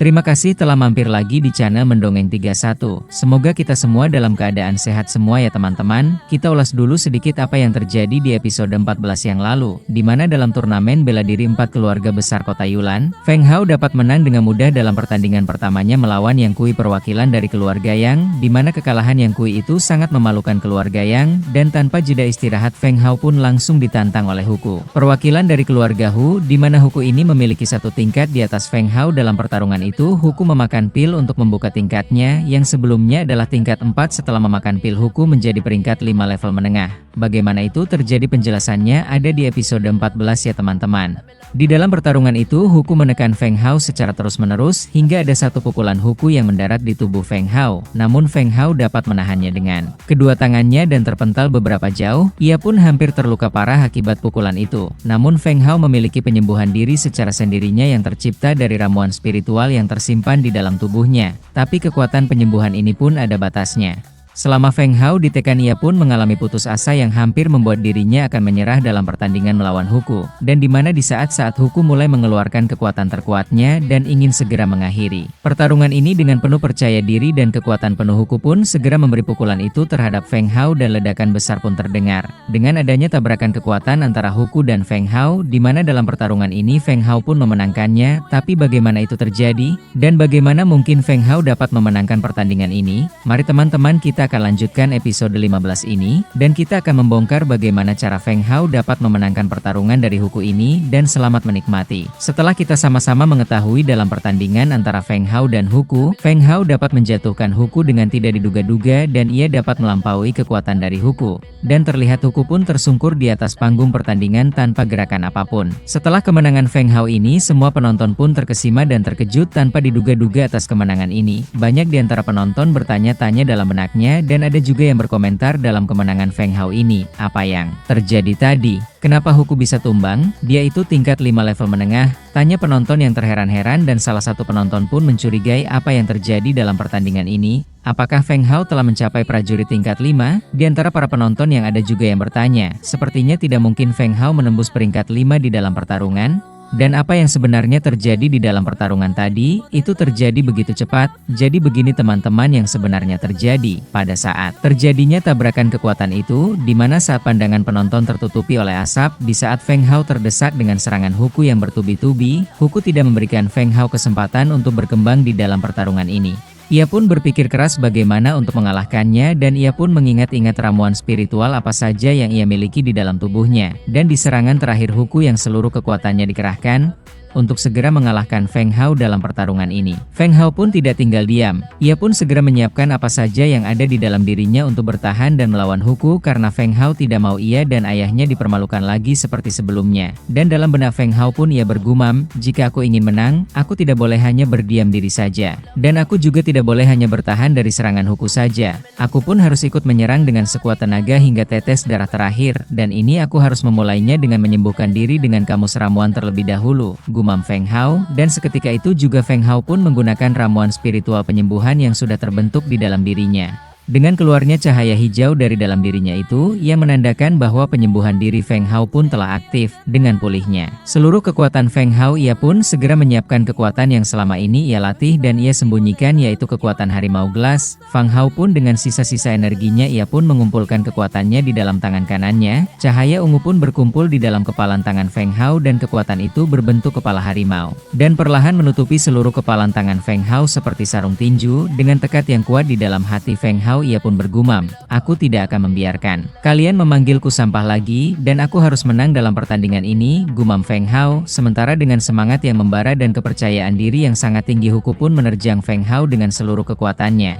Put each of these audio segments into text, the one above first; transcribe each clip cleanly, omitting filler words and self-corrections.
Terima kasih telah mampir lagi di channel Mendongeng 31. Semoga kita semua dalam keadaan sehat semua ya teman-teman. Kita ulas dulu sedikit apa yang terjadi di episode 14 yang lalu, di mana dalam turnamen bela diri 4 keluarga besar kota Yulan, Feng Hao dapat menang dengan mudah dalam pertandingan pertamanya melawan Yang Kui perwakilan dari keluarga Yang, di mana kekalahan Yang Kui itu sangat memalukan keluarga Yang, dan tanpa jeda istirahat Feng Hao pun langsung ditantang oleh Huku, perwakilan dari keluarga Hu, di mana Huku ini memiliki satu tingkat di atas Feng Hao. Dalam pertarungan itu Huku memakan pil untuk membuka tingkatnya yang sebelumnya adalah tingkat 4. Setelah memakan pil Huku menjadi peringkat 5 level menengah. Bagaimana itu terjadi penjelasannya ada di episode 14 ya teman-teman. Di dalam pertarungan itu Huku menekan Feng Hao secara terus-menerus hingga ada satu pukulan Huku yang mendarat di tubuh Feng Hao. Namun Feng Hao dapat menahannya dengan kedua tangannya dan terpental beberapa jauh. Ia pun hampir terluka parah akibat pukulan itu. Namun Feng Hao memiliki penyembuhan diri secara sendirinya yang tercipta dari ramuan spiritual yang tersimpan di dalam tubuhnya. Tapi kekuatan penyembuhan ini pun ada batasnya. Selama Feng Hao ditekan ia pun mengalami putus asa yang hampir membuat dirinya akan menyerah dalam pertandingan melawan Huku. Dan dimana di saat-saat Huku mulai mengeluarkan kekuatan terkuatnya dan ingin segera mengakhiri pertarungan ini dengan penuh percaya diri dan kekuatan penuh, Huku pun segera memberi pukulan itu terhadap Feng Hao dan ledakan besar pun terdengar. Dengan adanya tabrakan kekuatan antara Huku dan Feng Hao, di mana dalam pertarungan ini Feng Hao pun memenangkannya. Tapi bagaimana itu terjadi? Dan bagaimana mungkin Feng Hao dapat memenangkan pertandingan ini? Mari teman-teman kita akan lanjutkan episode 15 ini, dan kita akan membongkar bagaimana cara Feng Hao dapat memenangkan pertarungan dari Huku ini, dan selamat menikmati. Setelah kita sama-sama mengetahui dalam pertandingan antara Feng Hao dan Huku, Feng Hao dapat menjatuhkan Huku dengan tidak diduga-duga dan ia dapat melampaui kekuatan dari Huku. Dan terlihat Huku pun tersungkur di atas panggung pertandingan tanpa gerakan apapun. Setelah kemenangan Feng Hao ini, semua penonton pun terkesima dan terkejut tanpa diduga-duga atas kemenangan ini. Banyak di antara penonton bertanya-tanya dalam benaknya, dan ada juga yang berkomentar dalam kemenangan Feng Hao ini, apa yang terjadi tadi? Kenapa Huku bisa tumbang? Dia itu tingkat 5 level menengah, tanya penonton yang terheran-heran, dan salah satu penonton pun mencurigai apa yang terjadi dalam pertandingan ini. Apakah Feng Hao telah mencapai prajurit tingkat 5? Di antara para penonton yang ada juga yang bertanya, sepertinya tidak mungkin Feng Hao menembus peringkat 5 di dalam pertarungan. Dan apa yang sebenarnya terjadi di dalam pertarungan tadi, itu terjadi begitu cepat. Jadi begini teman-teman yang sebenarnya terjadi pada saat terjadinya tabrakan kekuatan itu, di mana saat pandangan penonton tertutupi oleh asap, di saat Feng Hao terdesak dengan serangan Huku yang bertubi-tubi, Huku tidak memberikan Feng Hao kesempatan untuk berkembang di dalam pertarungan ini. Ia pun berpikir keras bagaimana untuk mengalahkannya, dan ia pun mengingat-ingat ramuan spiritual apa saja yang ia miliki di dalam tubuhnya. Dan di serangan terakhir Huku yang seluruh kekuatannya dikerahkan untuk segera mengalahkan Feng Hao dalam pertarungan ini. Feng Hao pun tidak tinggal diam. Ia pun segera menyiapkan apa saja yang ada di dalam dirinya untuk bertahan dan melawan Huku, karena Feng Hao tidak mau ia dan ayahnya dipermalukan lagi seperti sebelumnya. Dan dalam benak Feng Hao pun ia bergumam, jika aku ingin menang, aku tidak boleh hanya berdiam diri saja. Dan aku juga tidak boleh hanya bertahan dari serangan Huku saja. Aku pun harus ikut menyerang dengan sekuat tenaga hingga tetes darah terakhir. Dan ini aku harus memulainya dengan menyembuhkan diri dengan kamus ramuan terlebih dahulu, gumam Feng Hao. Dan seketika itu juga Feng Hao pun menggunakan ramuan spiritual penyembuhan yang sudah terbentuk di dalam dirinya. Dengan keluarnya cahaya hijau dari dalam dirinya itu, ia menandakan bahwa penyembuhan diri Feng Hao pun telah aktif. Dengan pulihnya seluruh kekuatan Feng Hao, ia pun segera menyiapkan kekuatan yang selama ini ia latih dan ia sembunyikan, yaitu kekuatan harimau gelas. Feng Hao pun dengan sisa-sisa energinya ia pun mengumpulkan kekuatannya di dalam tangan kanannya. Cahaya ungu pun berkumpul di dalam kepalan tangan Feng Hao dan kekuatan itu berbentuk kepala harimau. Dan perlahan menutupi seluruh kepalan tangan Feng Hao seperti sarung tinju. Dengan tekad yang kuat di dalam hati Feng Hao, ia pun bergumam, aku tidak akan membiarkan kalian memanggilku sampah lagi, dan aku harus menang dalam pertandingan ini, gumam Feng Hao. Sementara dengan semangat yang membara dan kepercayaan diri yang sangat tinggi, Huku pun menerjang Feng Hao dengan seluruh kekuatannya.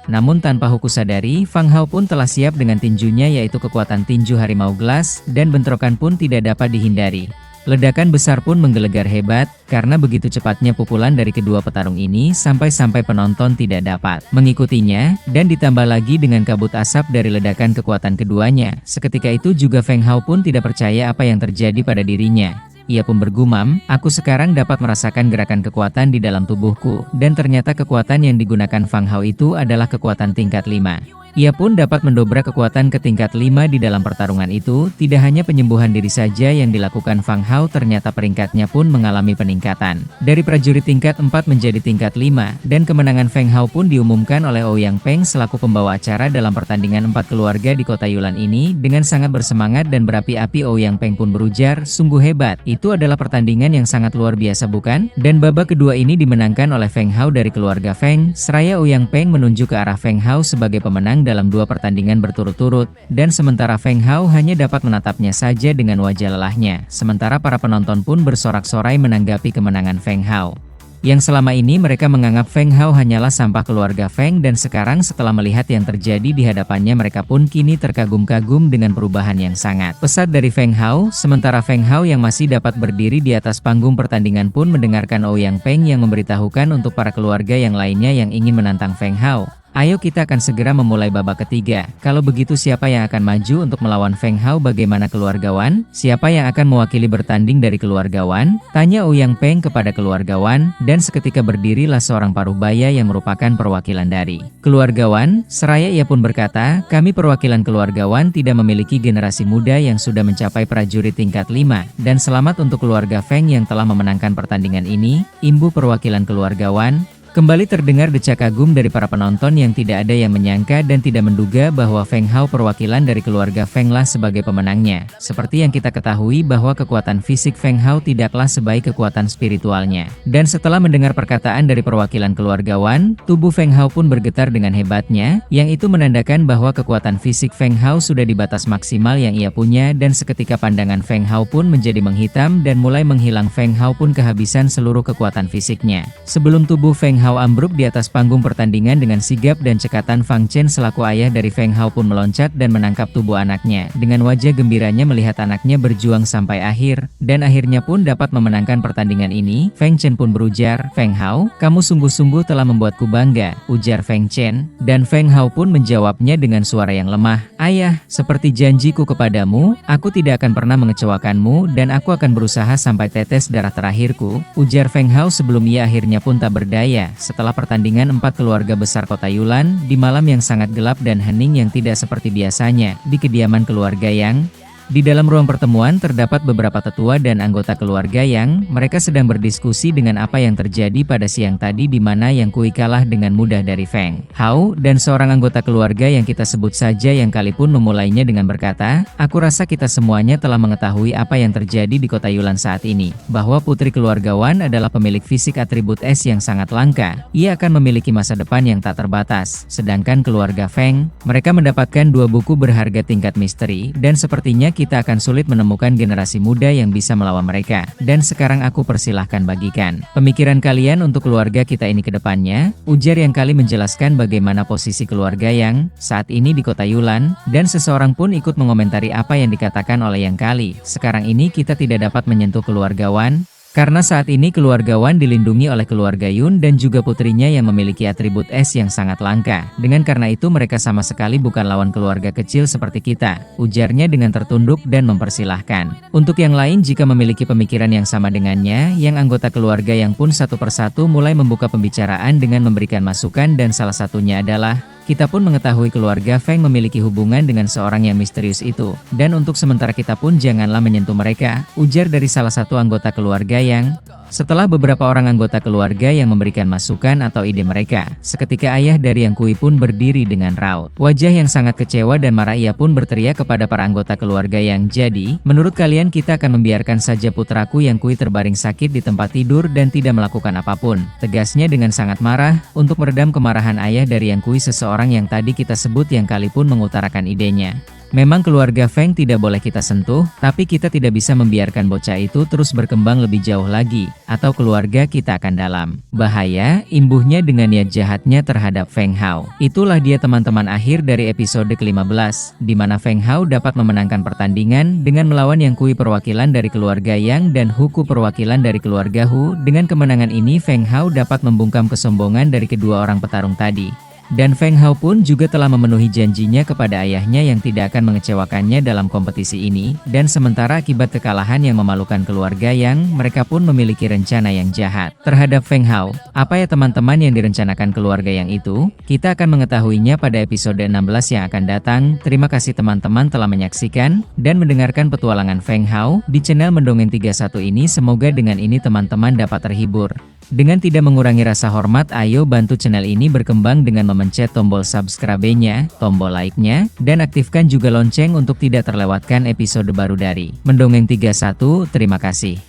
Namun tanpa Huku sadari, Feng Hao pun telah siap dengan tinjunya, yaitu kekuatan tinju harimau gelas, dan bentrokan pun tidak dapat dihindari. Ledakan besar pun menggelegar hebat, karena begitu cepatnya pukulan dari kedua petarung ini sampai-sampai penonton tidak dapat mengikutinya, dan ditambah lagi dengan kabut asap dari ledakan kekuatan keduanya. Seketika itu juga Feng Hao pun tidak percaya apa yang terjadi pada dirinya. Ia pun bergumam, aku sekarang dapat merasakan gerakan kekuatan di dalam tubuhku, dan ternyata kekuatan yang digunakan Feng Hao itu adalah kekuatan tingkat 5. Ia pun dapat mendobrak kekuatan ke tingkat 5 di dalam pertarungan itu. Tidak hanya penyembuhan diri saja yang dilakukan Feng Hao, ternyata peringkatnya pun mengalami peningkatan. Dari prajurit tingkat 4 menjadi tingkat 5, dan kemenangan Feng Hao pun diumumkan oleh Ouyang Peng selaku pembawa acara dalam pertandingan 4 keluarga di kota Yulan ini. Dengan sangat bersemangat dan berapi-api, Ouyang Peng pun berujar, "Sungguh hebat, itu adalah pertandingan yang sangat luar biasa bukan?" Dan babak kedua ini dimenangkan oleh Feng Hao dari keluarga Feng. Seraya Ouyang Peng menunjuk ke arah Feng Hao sebagai pemenang dalam 2 pertandingan berturut-turut, dan sementara Feng Hao hanya dapat menatapnya saja dengan wajah lelahnya. Sementara para penonton pun bersorak-sorai menanggapi kemenangan Feng Hao, yang selama ini mereka menganggap Feng Hao hanyalah sampah keluarga Feng, dan sekarang setelah melihat yang terjadi di hadapannya mereka pun kini terkagum-kagum dengan perubahan yang sangat pesat dari Feng Hao. Sementara Feng Hao yang masih dapat berdiri di atas panggung pertandingan pun mendengarkan Ouyang Peng yang memberitahukan untuk para keluarga yang lainnya yang ingin menantang Feng Hao, "Ayo kita akan segera memulai babak ketiga. Kalau begitu siapa yang akan maju untuk melawan Feng Hao? Bagaimana keluargawan? Siapa yang akan mewakili bertanding dari keluargawan?" tanya Ouyang Peng kepada keluargawan, dan seketika berdirilah seorang parubaya yang merupakan perwakilan dari keluargawan. Seraya ia pun berkata, "Kami perwakilan keluargawan tidak memiliki generasi muda yang sudah mencapai prajurit tingkat 5, dan selamat untuk keluarga Feng yang telah memenangkan pertandingan ini." Imbu perwakilan keluargawan. Kembali terdengar decak kagum dari para penonton yang tidak ada yang menyangka dan tidak menduga bahwa Feng Hao perwakilan dari keluarga Feng lah sebagai pemenangnya. Seperti yang kita ketahui bahwa kekuatan fisik Feng Hao tidaklah sebaik kekuatan spiritualnya. Dan setelah mendengar perkataan dari perwakilan keluargawan, tubuh Feng Hao pun bergetar dengan hebatnya, yang itu menandakan bahwa kekuatan fisik Feng Hao sudah di batas maksimal yang ia punya, dan seketika pandangan Feng Hao pun menjadi menghitam dan mulai menghilang. Feng Hao pun kehabisan seluruh kekuatan fisiknya. Sebelum tubuh Feng Hao ambruk di atas panggung pertandingan dengan sigap dan cekatan, Fang Chen selaku ayah dari Feng Hao pun meloncat dan menangkap tubuh anaknya. Dengan wajah gembiranya melihat anaknya berjuang sampai akhir, dan akhirnya pun dapat memenangkan pertandingan ini. Feng Chen pun berujar, "Feng Hao, kamu sungguh-sungguh telah membuatku bangga," ujar Feng Chen. Dan Feng Hao pun menjawabnya dengan suara yang lemah, "Ayah, seperti janjiku kepadamu, aku tidak akan pernah mengecewakanmu dan aku akan berusaha sampai tetes darah terakhirku," ujar Feng Hao sebelum ia akhirnya pun tak berdaya. Setelah pertandingan 4 keluarga besar kota Yulan, di malam yang sangat gelap dan hening yang tidak seperti biasanya, di kediaman keluarga Yang, di dalam ruang pertemuan terdapat beberapa tetua dan anggota keluarga Yang. Mereka sedang berdiskusi dengan apa yang terjadi pada siang tadi, di mana Yang Kui kalah dengan mudah dari Feng Hao, dan seorang anggota keluarga yang kita sebut saja Yang Kali pun memulainya dengan berkata, "Aku rasa kita semuanya telah mengetahui apa yang terjadi di kota Yulan saat ini, bahwa putri keluargawan adalah pemilik fisik atribut es yang sangat langka. Ia akan memiliki masa depan yang tak terbatas. Sedangkan keluarga Feng, mereka mendapatkan 2 buku berharga tingkat misteri, dan sepertinya kita akan sulit menemukan generasi muda yang bisa melawan mereka. Dan sekarang aku persilahkan bagikan pemikiran kalian untuk keluarga kita ini ke depannya," ujar Yang Kali menjelaskan bagaimana posisi keluarga Yang saat ini di kota Yulan, dan seseorang pun ikut mengomentari apa yang dikatakan oleh Yang Kali. "Sekarang ini kita tidak dapat menyentuh keluargawan, karena saat ini keluargawan dilindungi oleh keluarga Yun dan juga putrinya yang memiliki atribut es yang sangat langka. Dengan karena itu mereka sama sekali bukan lawan keluarga kecil seperti kita," ujarnya dengan tertunduk dan mempersilahkan untuk yang lain jika memiliki pemikiran yang sama dengannya. Yang anggota keluarga Yang pun satu persatu mulai membuka pembicaraan dengan memberikan masukan, dan salah satunya adalah, "Kita pun mengetahui keluarga Feng memiliki hubungan dengan seorang yang misterius itu, dan untuk sementara kita pun janganlah menyentuh mereka," ujar dari salah satu anggota keluarga Yang. Setelah beberapa orang anggota keluarga yang memberikan masukan atau ide mereka, seketika ayah dari Yang Kui pun berdiri dengan raut wajah yang sangat kecewa dan marah. Ia pun berteriak kepada para anggota keluarga Yang, "Jadi, menurut kalian kita akan membiarkan saja putraku Yang Kui terbaring sakit di tempat tidur dan tidak melakukan apapun?" tegasnya dengan sangat marah. Untuk meredam kemarahan ayah dari Yang Kui, seseorang yang tadi kita sebut Yang Kali pun mengutarakan idenya. "Memang keluarga Feng tidak boleh kita sentuh, tapi kita tidak bisa membiarkan bocah itu terus berkembang lebih jauh lagi, atau keluarga kita akan dalam bahaya," imbuhnya dengan niat jahatnya terhadap Feng Hao. Itulah dia teman-teman akhir dari episode ke-15, di mana Feng Hao dapat memenangkan pertandingan dengan melawan Yang Kui perwakilan dari keluarga Yang dan Huku perwakilan dari keluarga Hu. Dengan kemenangan ini Feng Hao dapat membungkam kesombongan dari kedua orang petarung tadi. Dan Feng Hao pun juga telah memenuhi janjinya kepada ayahnya yang tidak akan mengecewakannya dalam kompetisi ini, dan sementara akibat kekalahan yang memalukan keluarga yang mereka pun memiliki rencana yang jahat terhadap Feng Hao. Apa ya teman-teman yang direncanakan keluarga yang itu? Kita akan mengetahuinya pada episode 16 yang akan datang. Terima kasih teman-teman telah menyaksikan dan mendengarkan petualangan Feng Hao di channel Mendongeng 31 ini. Semoga dengan ini teman-teman dapat terhibur. Dengan tidak mengurangi rasa hormat, ayo bantu channel ini berkembang dengan memencet tombol subscribe-nya, tombol like-nya, dan aktifkan juga lonceng untuk tidak terlewatkan episode baru dari Mendongeng 31. Terima kasih.